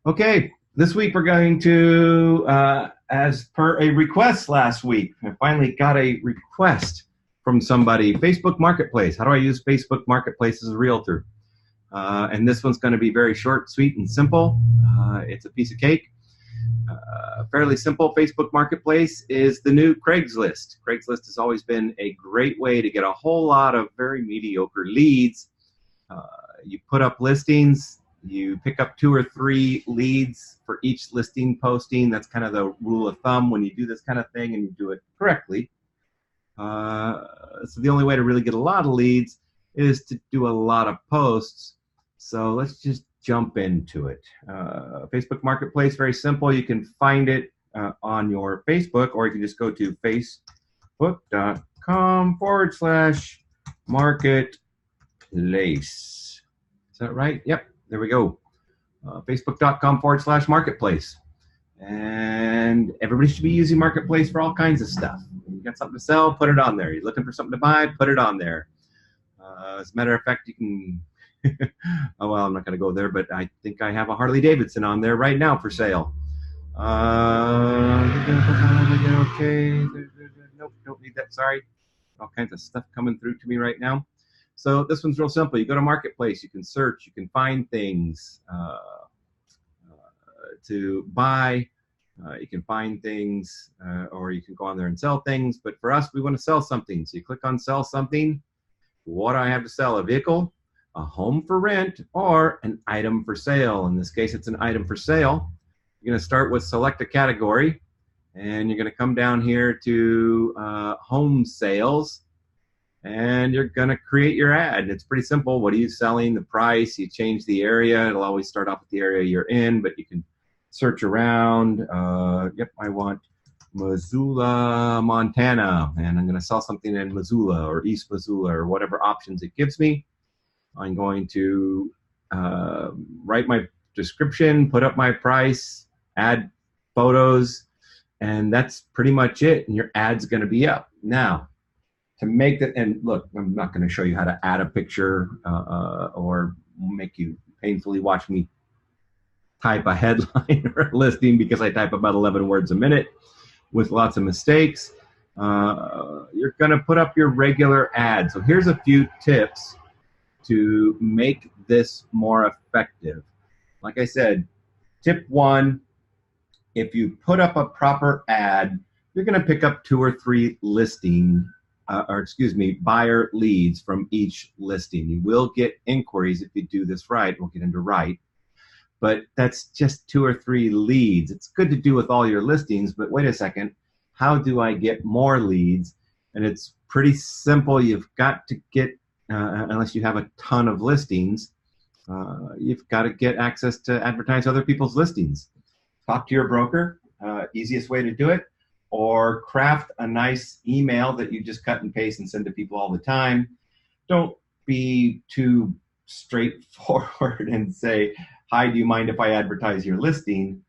Okay, this week we're going to, as per a request last week, I finally got a request from somebody. Facebook Marketplace. How do I use Facebook Marketplace as a realtor? And this one's going to be very short, sweet, and simple. It's a piece of cake. Fairly simple. Facebook Marketplace is the new Craigslist. Craigslist has always been a great way to get a whole lot of very mediocre leads. Uh, you put up listings, you pick up 2 or 3 leads for each listing posting. That's kind of the rule of thumb when you do this kind of thing and you do it correctly. So the only way to really get a lot of leads is to do a lot of posts. So let's just jump into it. Facebook Marketplace, very simple. You can find it on your Facebook, or you can just go to facebook.com/marketplace. Is that right? Yep, there we go. Facebook.com/marketplace. And everybody should be using Marketplace for all kinds of stuff. You got something to sell, put it on there. You're looking for something to buy, put it on there. As a matter of fact, you can, oh, well, I'm not going to go there, but I think I have a Harley Davidson on there right now for sale. Okay. Nope, don't need that. Sorry. All kinds of stuff coming through to me right now. So this one's real simple. You go to Marketplace, you can search, you can find things to buy. You can find things, or you can go on there and sell things. But for us, we want to sell something. So you click on sell something. What do I have to sell? A vehicle, a home for rent, or an item for sale. In this case, it's an item for sale. You're going to start with select a category, and you're going to come down here to home sales, and you're going to create your ad. It's pretty simple. What are you selling? The price. You change the area. It'll always start off with the area you're in, but you can search around. Yep, I want Missoula, Montana, and I'm going to sell something in Missoula or East Missoula or whatever options it gives me. I'm going to write my description, put up my price, add photos, and that's pretty much it. And your ad's going to be up. Now, to make that, and look, I'm not going to show you how to add a picture or make you painfully watch me type a headline or a listing, because I type about 11 words a minute with lots of mistakes. You're going to put up your regular ad. So here's a few tips to make this more effective. Like I said, tip 1, if you put up a proper ad, you're going to pick up 2 or 3 buyer leads from each listing. You will get inquiries if you do this right. We'll get into right. But that's just 2 or 3 leads. It's good to do with all your listings, but wait a second, how do I get more leads? And it's pretty simple. You've got to get, unless you have a ton of listings, you've got to get access to advertise other people's listings. Talk to your broker, easiest way to do it, or craft a nice email that you just cut and paste and send to people all the time. Don't be too straightforward and say, hi, do you mind if I advertise your listing?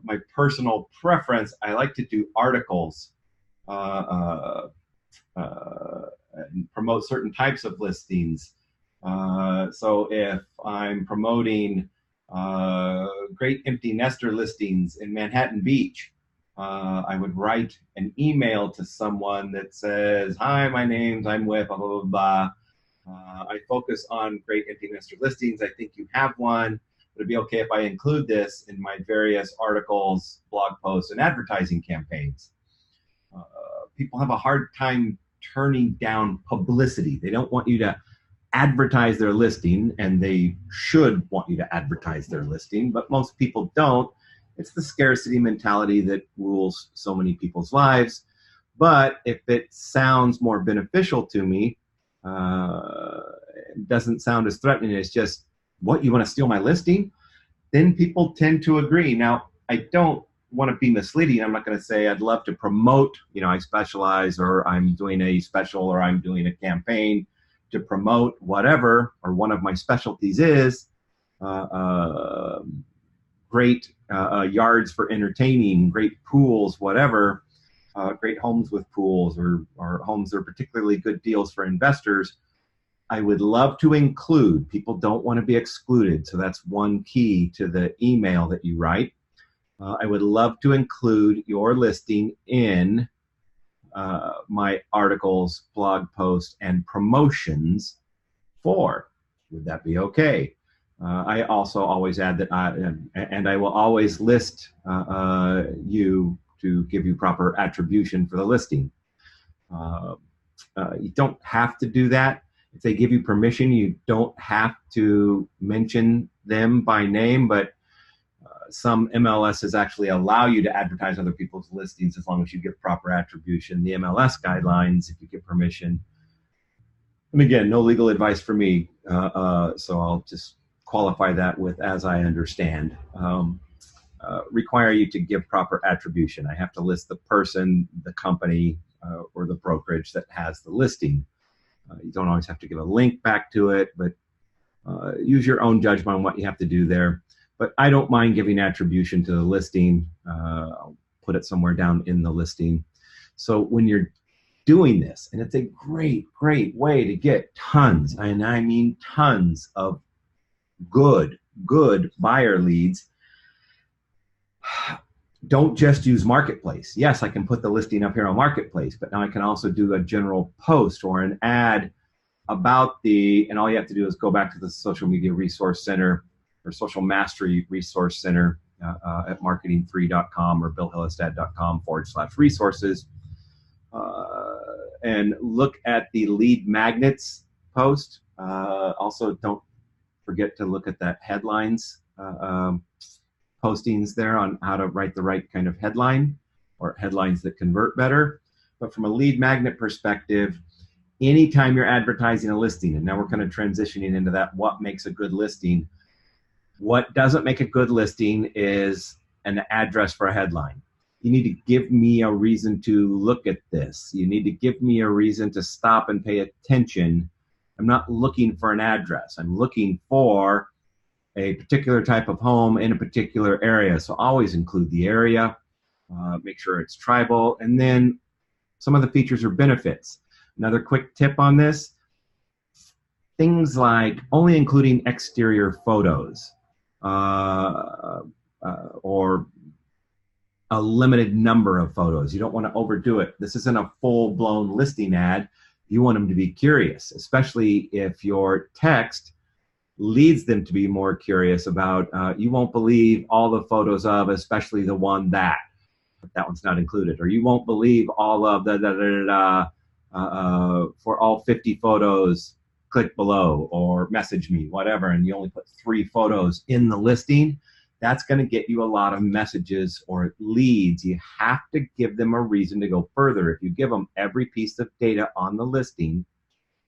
My personal preference, I like to do articles and promote certain types of listings. So if I'm promoting great empty nester listings in Manhattan Beach, I would write an email to someone that says, hi, I'm with blah, blah, blah, blah. I focus on great empty nester listings. I think you have one. Would it be okay if I include this in my various articles, blog posts, and advertising campaigns? People have a hard time turning down publicity. They don't want you to advertise their listing, and they should want you to advertise their listing, but most people don't. It's the scarcity mentality that rules so many people's lives. But if it sounds more beneficial to me, it doesn't sound as threatening as just, what, you want to steal my listing? Then people tend to agree. Now, I don't want to be misleading. I'm not going to say I'd love to promote, I specialize, or I'm doing a special, or I'm doing a campaign to promote whatever, or one of my specialties is great yards for entertaining, great pools, whatever, great homes with pools, or homes that are particularly good deals for investors. I would love to include, people don't want to be excluded, so that's one key to the email that you write. I would love to include your listing in my articles, blog posts, and promotions for. Would that be okay? I also always add that I will always list you to give you proper attribution for the listing. You don't have to do that. If they give you permission, you don't have to mention them by name, but some MLSs actually allow you to advertise other people's listings as long as you give proper attribution. The MLS guidelines, if you give permission. And again, no legal advice for me, so I'll just qualify that with as I understand. Require you to give proper attribution. I have to list the person, the company, or the brokerage that has the listing. You don't always have to give a link back to it, but use your own judgment on what you have to do there. But I don't mind giving attribution to the listing. I'll put it somewhere down in the listing. So when you're doing this, and it's a great, great way to get tons, and I mean tons of good buyer leads, don't just use Marketplace. Yes, I can put the listing up here on Marketplace, but now I can also do a general post or an ad about and all you have to do is go back to the Social Media Resource Center or Social Mastery Resource Center at marketing3.com or billhillestad.com/resources and look at the lead magnets post. Also, don't forget to look at that headlines postings there on how to write the right kind of headline or headlines that convert better. But from a lead magnet perspective, anytime you're advertising a listing, and now we're kind of transitioning into that, what makes a good listing. What doesn't make a good listing is an address for a headline. You need to give me a reason to look at this. You need to give me a reason to stop and pay attention. I'm not looking for an address. I'm looking for a particular type of home in a particular area. So always include the area, make sure it's tribal, and then some of the features or benefits. Another quick tip on this, things like only including exterior photos or a limited number of photos. You don't want to overdo it. This isn't a full-blown listing ad. You want them to be curious, especially if your text leads them to be more curious about, you won't believe all the photos of, especially the one that one's not included, or you won't believe all of for all 50 photos, click below or message me, whatever, and you only put 3 photos in the listing. That's going to get you a lot of messages or leads. You have to give them a reason to go further. If you give them every piece of data on the listing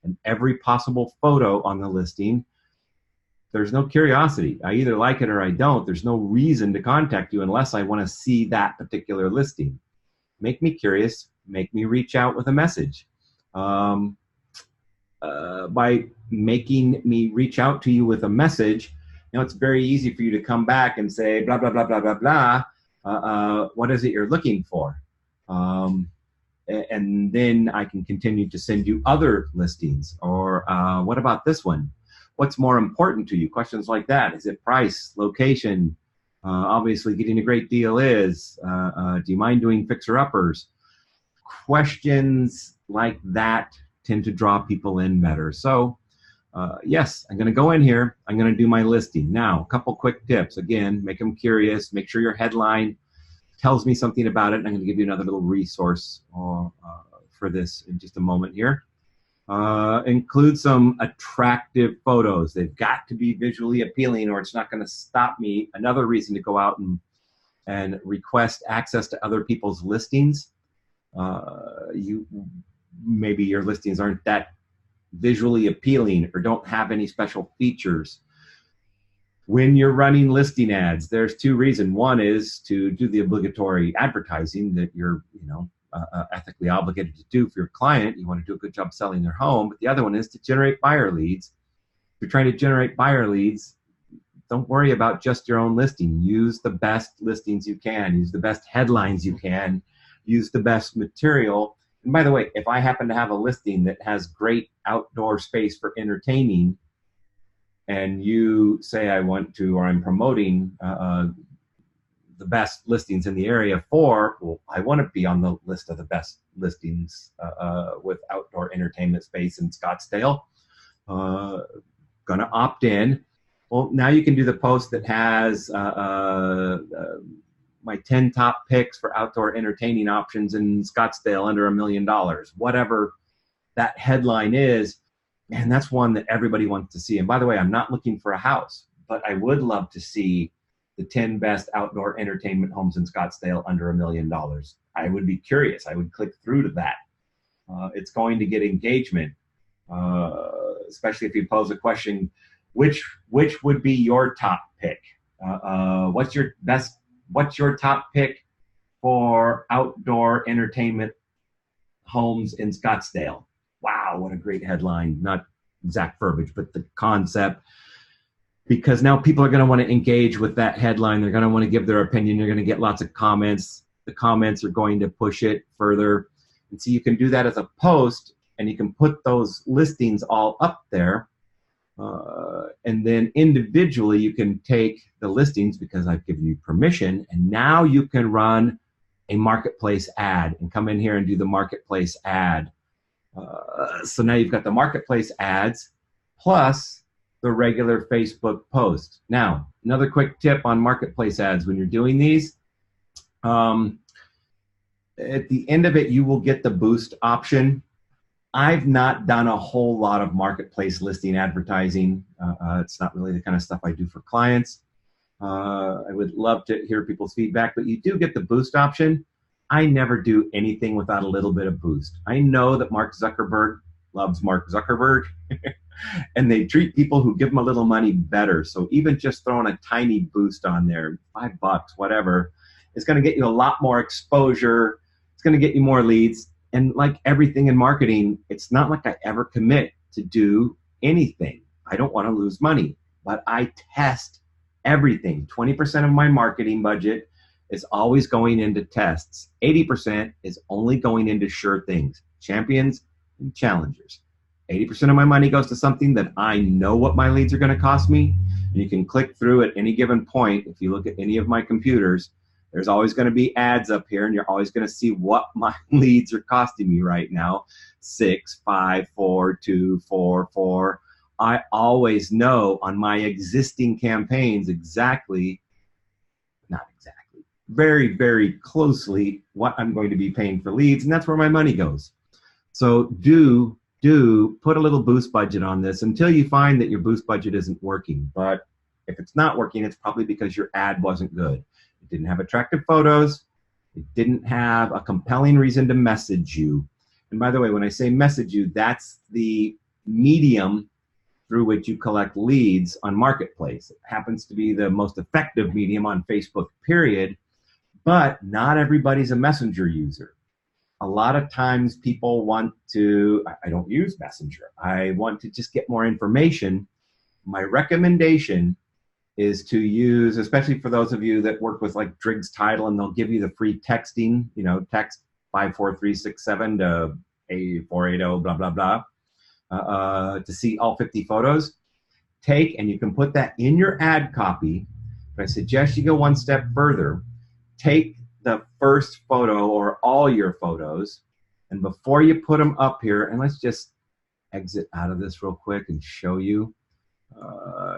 and every possible photo on the listing, there's no curiosity. I either like it or I don't. There's no reason to contact you unless I want to see that particular listing. Make me curious. Make me reach out with a message. By making me reach out to you with a message, it's very easy for you to come back and say, blah, blah, blah, blah, blah, blah. What is it you're looking for? And then I can continue to send you other listings. Or what about this one? What's more important to you? Questions like that. Is it price, location? Obviously, getting a great deal is. Do you mind doing fixer-uppers? Questions like that tend to draw people in better. So, yes, I'm going to go in here. I'm going to do my listing. Now, a couple quick tips. Again, make them curious. Make sure your headline tells me something about it. And I'm going to give you another little resource for this in just a moment here. Include some attractive photos. They've got to be visually appealing or it's not going to stop me. Another reason to go out and request access to other people's listings. Maybe your listings aren't that visually appealing or don't have any special features. When you're running listing ads, there's 2 reasons. One is to do the obligatory advertising that you're, ethically obligated to do for your client. You want to do a good job selling their home. But the other one is to generate buyer leads. If you're trying to generate buyer leads, don't worry about just your own listing. Use the best listings you can. Use the best headlines you can. Use the best material. And by the way, if I happen to have a listing that has great outdoor space for entertaining, and you say I want to, or I'm promoting the best listings in the area for, well, I want to be on the list of the best listings with outdoor entertainment space in Scottsdale. Gonna opt in. Well, now you can do the post that has my 10 top picks for outdoor entertaining options in Scottsdale under $1 million, whatever that headline is. And that's one that everybody wants to see. And by the way, I'm not looking for a house, but I would love to see the 10 best outdoor entertainment homes in Scottsdale under $1 million. I would be curious. I would click through to that. It's going to get engagement, especially if you pose a question, which would be your top pick? What's your top pick for outdoor entertainment homes in Scottsdale? Wow, what a great headline. Not exact verbiage, but the concept. Because now people are going to want to engage with that headline. They're going to want to give their opinion. You're going to get lots of comments. The comments are going to push it further. And so you can do that as a post, and you can put those listings all up there. And then individually, you can take the listings because I've given you permission. And now you can run a marketplace ad and come in here and do the marketplace ad. So now you've got the marketplace ads plus the regular Facebook post. Now, another quick tip on marketplace ads. When you're doing these, at the end of it, you will get the boost option. I've not done a whole lot of marketplace listing advertising. It's not really the kind of stuff I do for clients. I would love to hear people's feedback, but you do get the boost option. I never do anything without a little bit of boost. I know that Mark Zuckerberg loves Mark Zuckerberg, and they treat people who give them a little money better. So even just throwing a tiny boost on there, $5, whatever, is going to get you a lot more exposure. It's going to get you more leads. And like everything in marketing, it's not like I ever commit to do anything. I don't want to lose money, but I test everything. 20% of my marketing budget is always going into tests. 80% is only going into sure things, champions and challengers. 80% of my money goes to something that I know what my leads are going to cost me. And you can click through at any given point. If you look at any of my computers, there's always going to be ads up here, and you're always going to see what my leads are costing me right now. 6, 5, 4, 2, 4, 4. I always know on my existing campaigns not exactly, very, very closely what I'm going to be paying for leads, and that's where my money goes. So do put a little boost budget on this until you find that your boost budget isn't working. But if it's not working, it's probably because your ad wasn't good. It didn't have attractive photos. It didn't have a compelling reason to message you. And by the way, when I say message you, that's the medium through which you collect leads on Marketplace. It happens to be the most effective medium on Facebook, period. But not everybody's a Messenger user. A lot of times people want to, I don't use Messenger. I want to just get more information. My recommendation is to use, especially for those of you that work with like Driggs Title, and they'll give you the free texting, text 54367 to 8480, blah, blah, blah, to see all 50 photos. And you can put that in your ad copy, but I suggest you go one step further. Take the first photo or all your photos, and before you put them up here, and let's just exit out of this real quick and show you.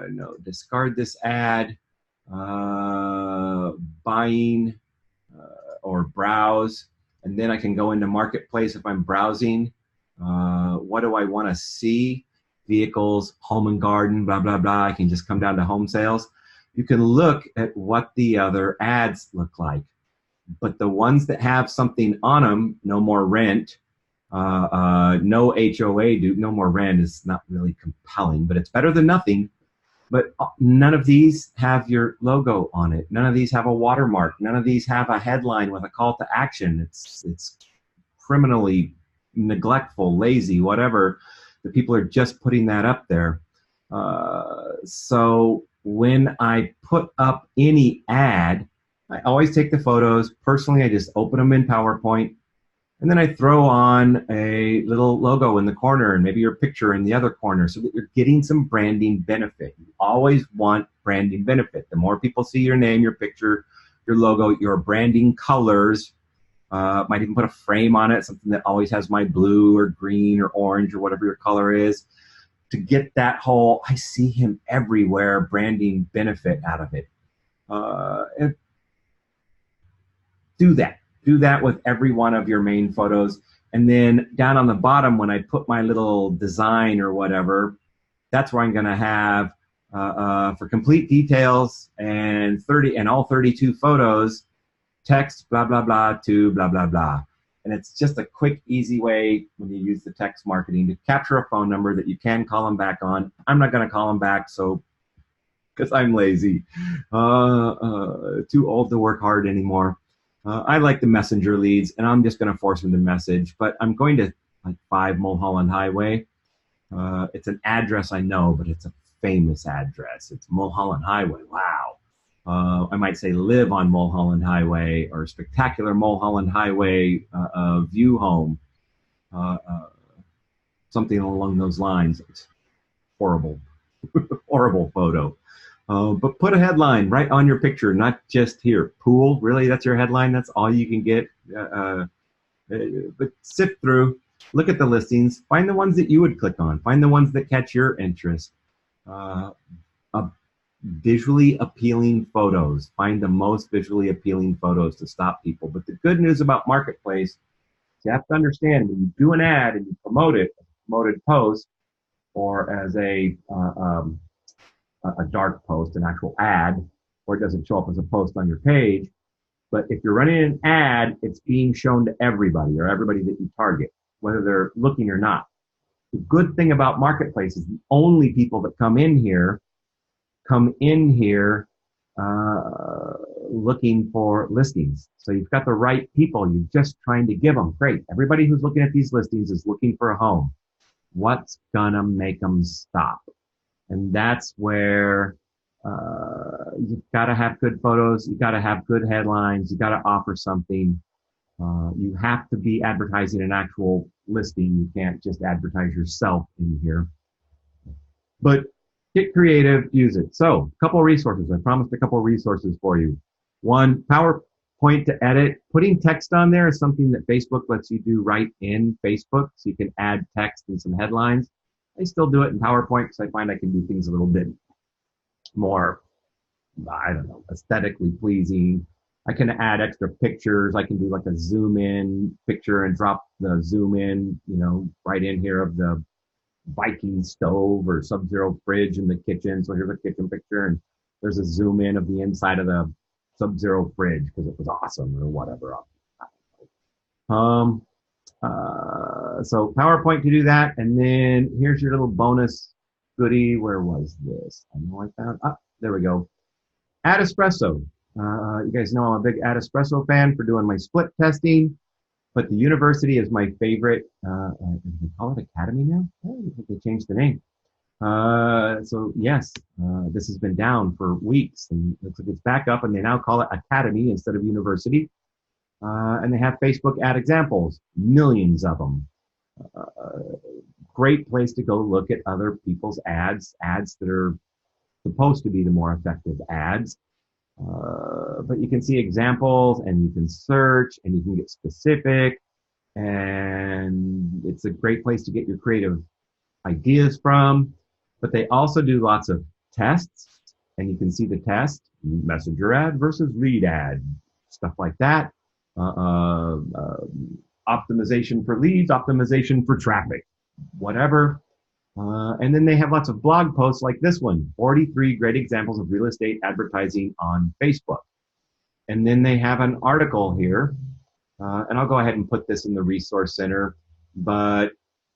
No, discard this ad, buying or browse, and then I can go into Marketplace if I'm browsing. What do I want to see? Vehicles, home and garden, blah, blah, blah. I can just come down to home sales. You can look at what the other ads look like. But the ones that have something on them, no more rent, no HOA, no more rent is not really compelling, but it's better than nothing. But none of these have your logo on it. None of these have a watermark. None of these have a headline with a call to action. It's criminally neglectful, lazy, whatever. The people are just putting that up there. So when I put up any ad, I always take the photos. Personally, I just open them in PowerPoint. And then I throw on a little logo in the corner and maybe your picture in the other corner so that you're getting some branding benefit. You always want branding benefit. The more people see your name, your picture, your logo, your branding colors, might even put a frame on it, something that always has my blue or green or orange or whatever your color is, to get that whole, I see him everywhere, branding benefit out of it. And do that. Do that with every one of your main photos. And then down on the bottom, when I put my little design or whatever, that's where I'm going to have, for complete details and all 32 photos, text, blah, blah, blah, to blah, blah, blah. And it's just a quick, easy way when you use the text marketing to capture a phone number that you can call them back on. I'm not going to call them back, so because I'm lazy, too old to work hard anymore. I like the messenger leads, and I'm just going to force them to message. But I'm going to like 5 Mulholland Highway. It's an address I know, but it's a famous address. It's Mulholland Highway. Wow. I might say live on Mulholland Highway or spectacular Mulholland Highway view home. Something along those lines. It's horrible, horrible photo. But put a headline right on your picture, not just here. Pool, really? That's your headline? That's all you can get? But sift through, look at the listings, find the ones that you would click on, find the ones that catch your interest. Visually appealing photos. Find the most visually appealing photos to stop people. But the good news about Marketplace is you have to understand when you do an ad and you promote it, a promoted post, or as a dark post, an actual ad, or it doesn't show up as a post on your page. But if you're running an ad, it's being shown to everybody or everybody that you target, whether they're looking or not. The good thing about Marketplace is the only people that come in here looking for listings. So you've got the right people. You're just trying to give them. Great. Everybody who's looking at these listings is looking for a home. What's gonna make them stop? And that's where you've got to have good photos. You've got to have good headlines. You've got to offer something. You have to be advertising an actual listing. You can't just advertise yourself in here. But get creative, use it. So, a couple of resources. I promised a couple of resources for you. One, PowerPoint to edit. Putting text on there is something that Facebook lets you do right in Facebook, so you can add text and some headlines. I still do it in PowerPoint because I find I can do things a little bit more, I don't know, aesthetically pleasing. I can add extra pictures. I can do like a zoom in picture and drop the zoom in, right in here of the Viking stove or Sub-Zero fridge in the kitchen. So here's a kitchen picture, and there's a zoom in of the inside of the Sub-Zero fridge because it was awesome or whatever. So PowerPoint to do that, and then here's your little bonus goodie. Where was this? I know I found. There we go. Adespresso. You guys know I'm a big Adespresso fan for doing my split testing. But the university is my favorite. They call it Academy now? Oh, I think they changed the name. So yes, this has been down for weeks, and looks like it's back up, and they now call it Academy instead of university. And they have Facebook ad examples, millions of them. Great place to go look at other people's ads that are supposed to be the more effective ads. But you can see examples, and you can search, and you can get specific, and it's a great place to get your creative ideas from. But they also do lots of tests, and you can see the test, messenger ad versus lead ad, stuff like that. Optimization for leads, optimization for traffic, whatever. And then they have lots of blog posts like this one, 43 great examples of real estate advertising on Facebook. And then they have an article here, and I'll go ahead and put this in the resource center, but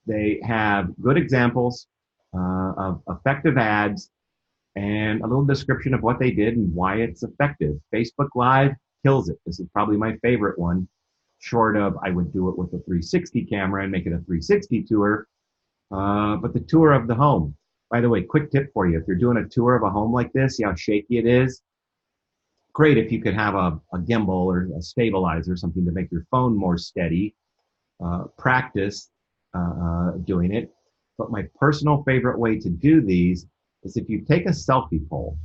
they have good examples of effective ads and a little description of what they did and why it's effective. Facebook Live kills it. This is probably my favorite one, short of I would do it with a 360 camera and make it a 360 tour. But the tour of the home. By the way, quick tip for you. If you're doing a tour of a home like this, see how shaky it is? Great if you could have a gimbal or a stabilizer or something to make your phone more steady. practice doing it. But my personal favorite way to do these is if you take a selfie pole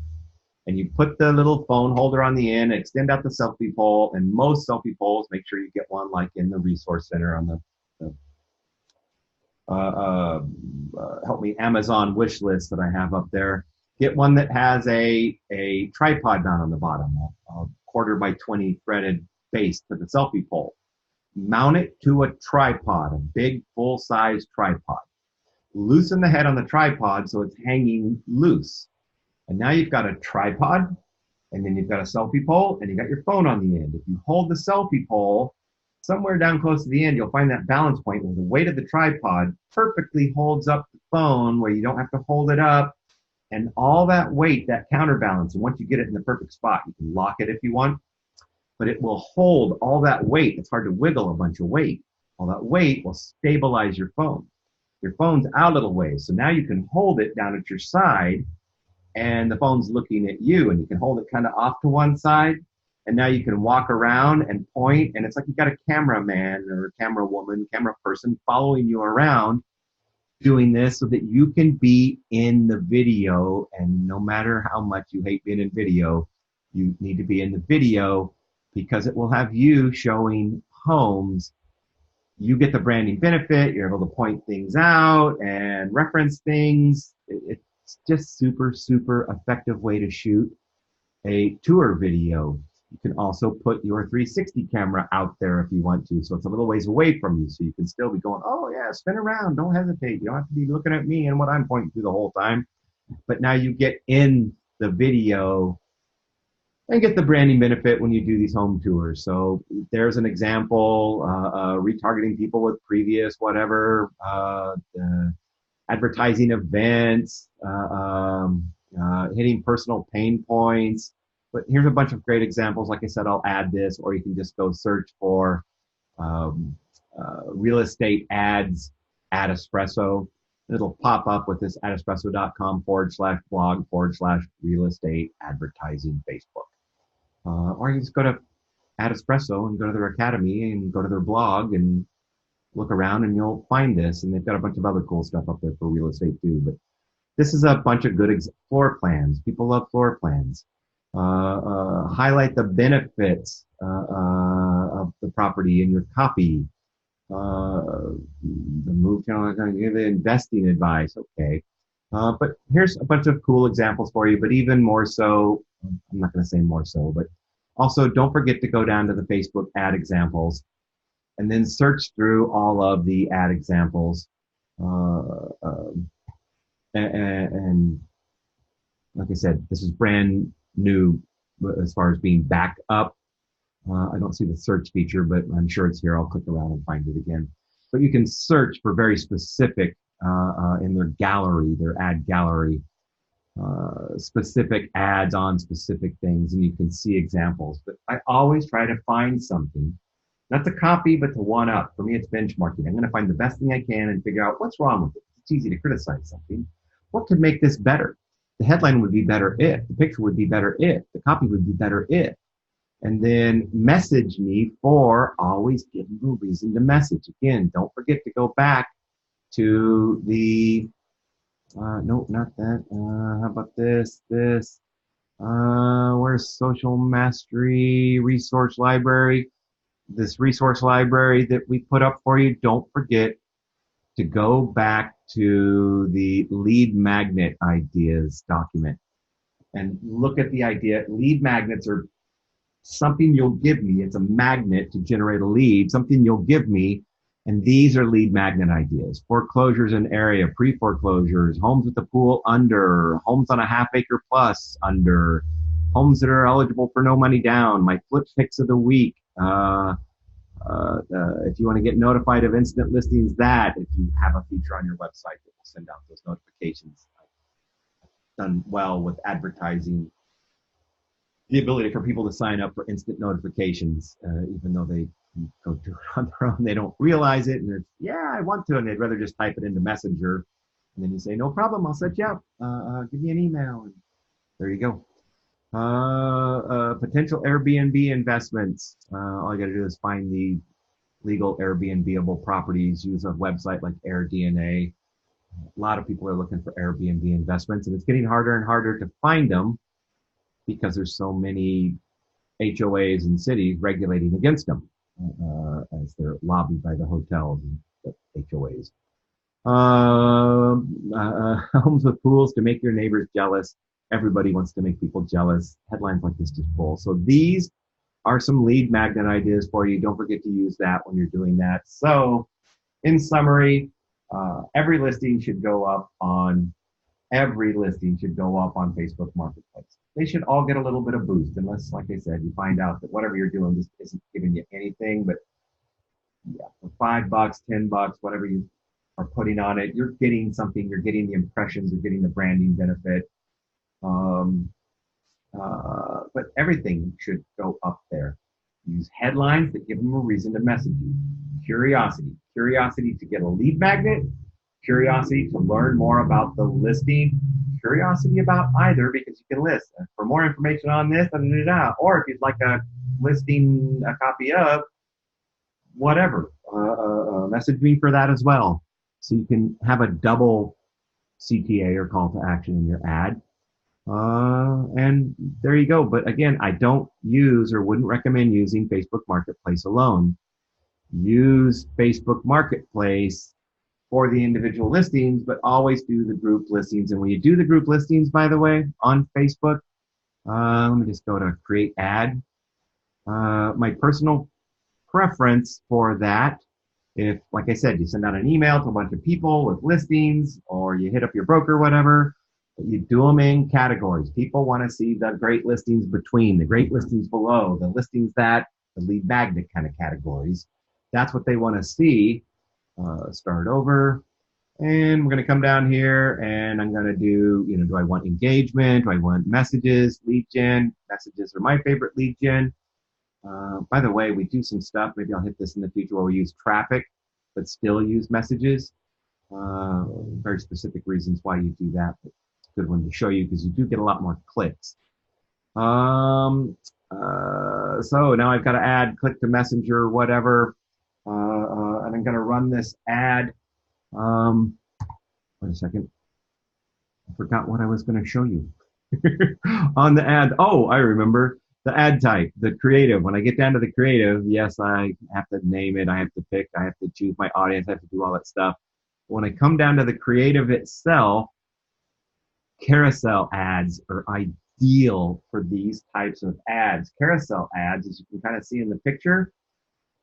and you put the little phone holder on the end, extend out the selfie pole, and most selfie poles, make sure you get one like in the resource center on the help me Amazon wish list that I have up there. Get one that has a tripod mount on the bottom, a 1/4x20 threaded base to the selfie pole. Mount it to a tripod, a big full-size tripod. Loosen the head on the tripod so it's hanging loose. And now you've got a tripod, and then you've got a selfie pole, and you've got your phone on the end. If you hold the selfie pole somewhere down close to the end, you'll find that balance point where the weight of the tripod perfectly holds up the phone where you don't have to hold it up. And all that weight, that counterbalance, and once you get it in the perfect spot, you can lock it if you want, but it will hold all that weight. It's hard to wiggle a bunch of weight. All that weight will stabilize your phone. Your phone's out a little ways, so now you can hold it down at your side, and the phone's looking at you, and you can hold it kind of off to one side, and now you can walk around and point, and it's like you got a cameraman or a camera woman, camera person following you around doing this so that you can be in the video. And no matter how much you hate being in video, you need to be in the video because it will have you showing homes. You get the branding benefit. You're able to point things out and reference things. It's just super, super effective way to shoot a tour video. You can also put your 360 camera out there if you want to. So it's a little ways away from you. So you can still be going, oh yeah, spin around. Don't hesitate. You don't have to be looking at me and what I'm pointing to the whole time. But now you get in the video and get the branding benefit when you do these home tours. So there's an example, retargeting people with previous whatever, advertising events, hitting personal pain points. But here's a bunch of great examples. Like I said, I'll add this, or you can just go search for real estate ads, Adespresso. It'll pop up with this adespresso.com/blog/real estate advertising Facebook. Or you just go to Adespresso and go to their academy and go to their blog and look around and you'll find this. And they've got a bunch of other cool stuff up there for real estate too. But this is a bunch of good floor plans. People love floor plans. Highlight the benefits of the property in your copy. The move channel, I'm going to give the investing advice. Okay. But here's a bunch of cool examples for you, but even more so, I'm not going to say more so, but also don't forget to go down to the Facebook ad examples and then search through all of the ad examples. And like I said, this is brand new as far as being backed up. I don't see the search feature, but I'm sure it's here. I'll click around and find it again. But you can search for very specific in their gallery, their ad gallery, specific ads on specific things, and you can see examples. But I always try to find something, not to copy, but to one up. For me, it's benchmarking. I'm going to find the best thing I can and figure out what's wrong with it. It's easy to criticize something. What could make this better? The headline would be better if. The picture would be better if. The copy would be better if. And then message me for always giving you a reason to message. Again, don't forget to go back to the, no, not that. How about this? Where's Social Mastery Resource Library? This resource library that we put up for you, don't forget to go back to the lead magnet ideas document and look at the idea. Lead magnets are something you'll give me. It's a magnet to generate a lead, something you'll give me. And these are lead magnet ideas. Foreclosures in area, pre-foreclosures, homes with the pool under, homes on a half-acre plus under, homes that are eligible for no money down, my flip picks of the week. If you want to get notified of instant listings, if you have a feature on your website that will send out those notifications. I've done well with advertising the ability for people to sign up for instant notifications, even though they go do it on their own. They don't realize it, and it's, yeah, I want to, and they'd rather just type it into Messenger. And then you say, no problem, I'll set you up. Give me an email, and there you go. Potential Airbnb investments. All you got to do is find the legal Airbnb-able properties, use a website like AirDNA. A lot of people are looking for Airbnb investments, and it's getting harder and harder to find them because there's so many HOAs and cities regulating against them as they're lobbied by the hotels and the HOAs. Homes with pools to make your neighbors jealous. Everybody wants to make people jealous. Headlines like this just pull. So these are some lead magnet ideas for you. Don't forget to use that when you're doing that. So in summary, every listing should go up on Facebook Marketplace. They should all get a little bit of boost, unless, like I said, you find out that whatever you're doing just isn't giving you anything. But yeah, for $5, $10, whatever you are putting on it, you're getting something. You're getting the impressions. You're getting the branding benefit. But everything should go up there. Use headlines that give them a reason to message you. Curiosity to get a lead magnet, curiosity to learn more about the listing, curiosity about either because you can list. For more information on this, or if you'd like a listing, a copy of, whatever, message me for that as well. So you can have a double CTA or call to action in your ad. And there you go. But again, I don't use or wouldn't recommend using Facebook Marketplace alone. Use Facebook Marketplace for the individual listings, but always do the group listings. And when you do the group listings, by the way, on Facebook, let me just go to create ad. My personal preference for that, if, like I said, you send out an email to a bunch of people with listings, or you hit up your broker, whatever, you do them in categories. People want to see the great listings between, the great listings below, the listings that, the lead magnet kind of categories. That's what they want to see. Start over. And we're going to come down here and I'm going to do, do I want engagement? Do I want messages, lead gen? Messages are my favorite lead gen. By the way, we do some stuff. Maybe I'll hit this in the future where we use traffic, but still use messages. Very specific reasons why you do that. But it's a good one to show you because you do get a lot more clicks. So now I've got to add click to messenger, whatever. And I'm going to run this ad. Wait a second. I forgot what I was going to show you on the ad. Oh, I remember the ad type, the creative. When I get down to the creative, yes, I have to name it. I have to pick. I have to choose my audience. I have to do all that stuff. When I come down to the creative itself, carousel ads are ideal for these types of ads. Carousel ads, as you can kind of see in the picture,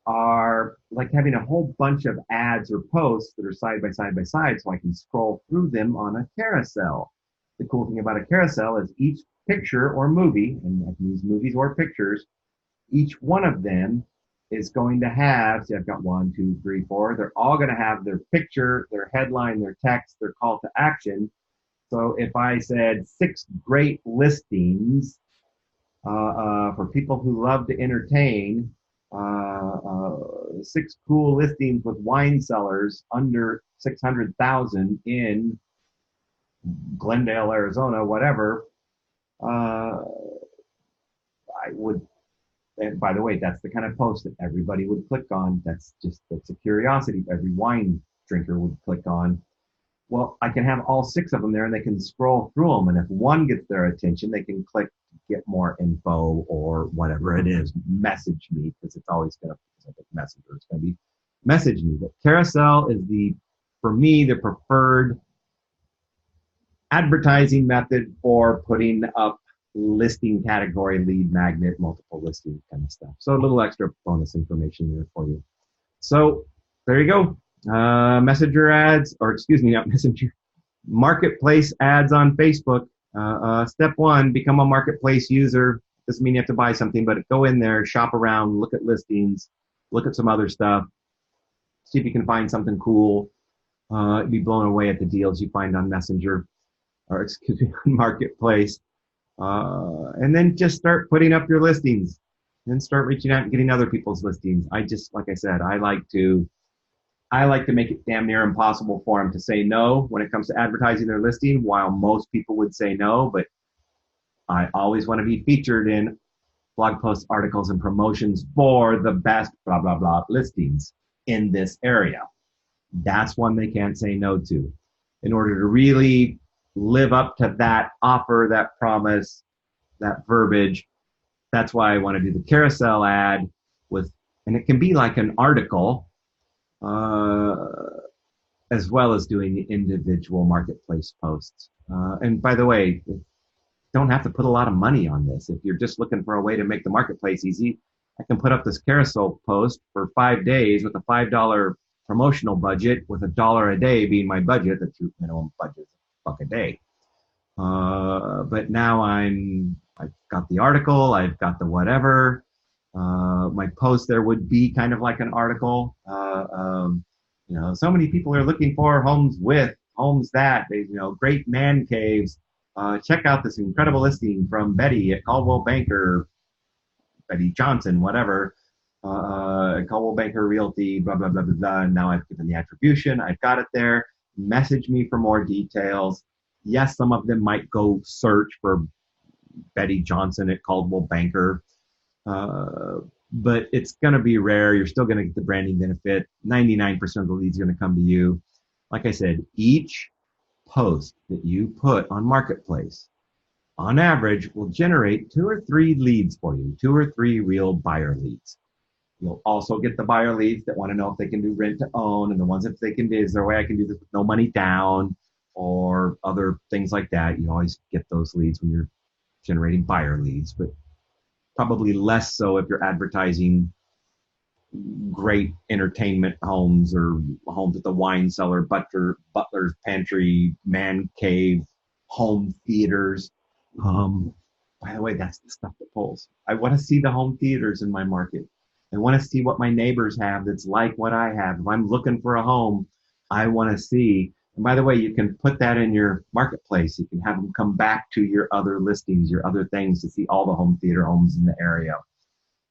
are like having a whole bunch of ads or posts that are side by side by side, so I can scroll through them on a carousel. The cool thing about a carousel is each picture or movie, and I can use movies or pictures, each one of them is going to have, see, I've got 1, 2, 3, 4, they're all going to have their picture, their headline, their text, their call to action. So if I said 6 great listings for people who love to entertain, 6 cool listings with wine cellars under 600,000 in Glendale, Arizona, whatever, I would, and by the way, that's the kind of post that everybody would click on. That's a curiosity every wine drinker would click on. Well, I can have all 6 of them there and they can scroll through them. And if one gets their attention, they can click get more info or whatever it is, message me, because it's always going to, messenger, it's going to be message me. But carousel is for me, the preferred advertising method for putting up listing category, lead magnet, multiple listing kind of stuff. So a little extra bonus information there for you. So there you go. Messenger ads, or excuse me, not messenger, marketplace ads on Facebook. Step 1, become a marketplace user. Doesn't mean you have to buy something, but go in there, shop around, look at listings, look at some other stuff, see if you can find something cool. Be blown away at the deals you find on Messenger, or excuse me, on Marketplace. And then just start putting up your listings and start reaching out and getting other people's listings. Like I said, I like to make it damn near impossible for them to say no when it comes to advertising their listing, while most people would say no, but I always want to be featured in blog posts, articles, and promotions for the best blah, blah, blah listings in this area. That's one they can't say no to. In order to really live up to that offer, that promise, that verbiage, that's why I want to do the carousel ad with, and it can be like an article, as well as doing the individual marketplace posts. And by the way, don't have to put a lot of money on this. If you're just looking for a way to make the marketplace easy, I can put up this carousel post for 5 days with a $5 promotional budget, with $1 a day being my budget. That's your minimum budget, $1 a day. But now I've got the article, I've got the whatever. My post there would be kind of like an article. So many people are looking for homes with, homes that, great man caves. Check out this incredible listing from Betty at Coldwell Banker, Betty Johnson, whatever, Coldwell Banker Realty, blah, blah, blah, blah, blah. And now I've given the attribution. I've got it there. Message me for more details. Yes, some of them might go search for Betty Johnson at Coldwell Banker. But it's going to be rare. You're still going to get the branding benefit. 99% of the leads are going to come to you. Like I said, each post that you put on Marketplace, on average, will generate 2 or 3 leads for you, 2 or 3 real buyer leads. You'll also get the buyer leads that want to know if they can do rent to own, and the ones that they can do, is there a way I can do this with no money down, or other things like that. You always get those leads when you're generating buyer leads, but probably less so if you're advertising great entertainment homes or homes at the wine cellar, butler's pantry, man cave, home theaters. By the way, that's the stuff that pulls. I want to see the home theaters in my market. I want to see what my neighbors have that's like what I have. If I'm looking for a home, I want to see. And by the way, you can put that in your marketplace. You can have them come back to your other listings, your other things, to see all the home theater homes in the area,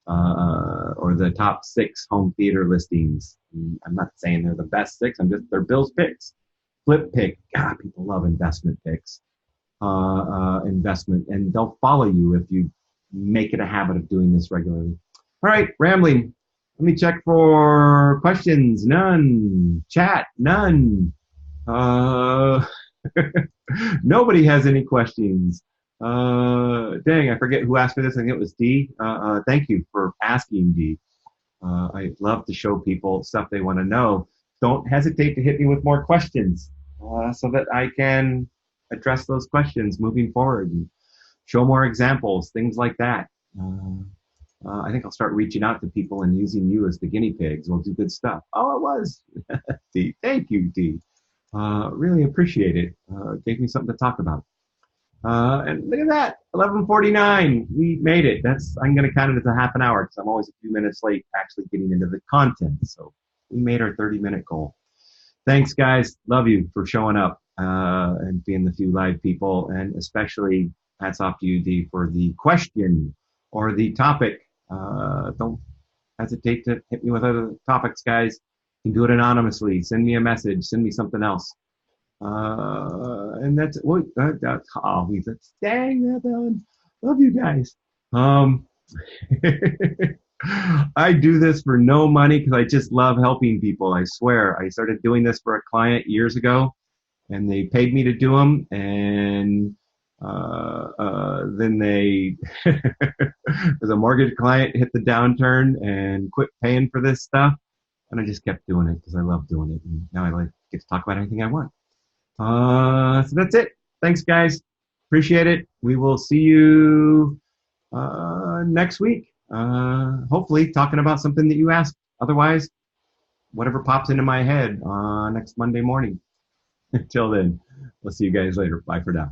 or the top 6 home theater listings. I'm not saying they're the best 6. They're Bill's picks. Flip pick. God, people love investment picks. Investment, and they'll follow you if you make it a habit of doing this regularly. All right, rambling. Let me check for questions. None. Chat. None. Nobody has any questions. Dang, I forget who asked for this. I think it was D. Thank you for asking, D. I love to show people stuff they want to know. Don't hesitate to hit me with more questions, so that I can address those questions moving forward and show more examples, things like that. I think I'll start reaching out to people and using you as the guinea pigs. We'll do good stuff. Oh, it was. D. Thank you, D. Really appreciate it. Gave me something to talk about. And look at that, 11:49. We made it. I'm going to count it as a half an hour because I'm always a few minutes late actually getting into the content. So we made our 30-minute goal. Thanks, guys. Love you for showing up and being the few live people. And especially hats off to you, D, for the question or the topic. Don't hesitate to hit me with other topics, guys. You can do it anonymously. Send me a message. Send me something else. And that's dang that done. Love you guys. I do this for no money because I just love helping people. I swear. I started doing this for a client years ago, and they paid me to do them, and then they, as a mortgage client, hit the downturn and quit paying for this stuff, and I just kept doing it because I love doing it, and now I get to talk about anything I want. So that's it. Thanks, guys. Appreciate it. We will see you next week. Hopefully talking about something that you asked. Otherwise, whatever pops into my head next Monday morning. Until then, we'll see you guys later. Bye for now.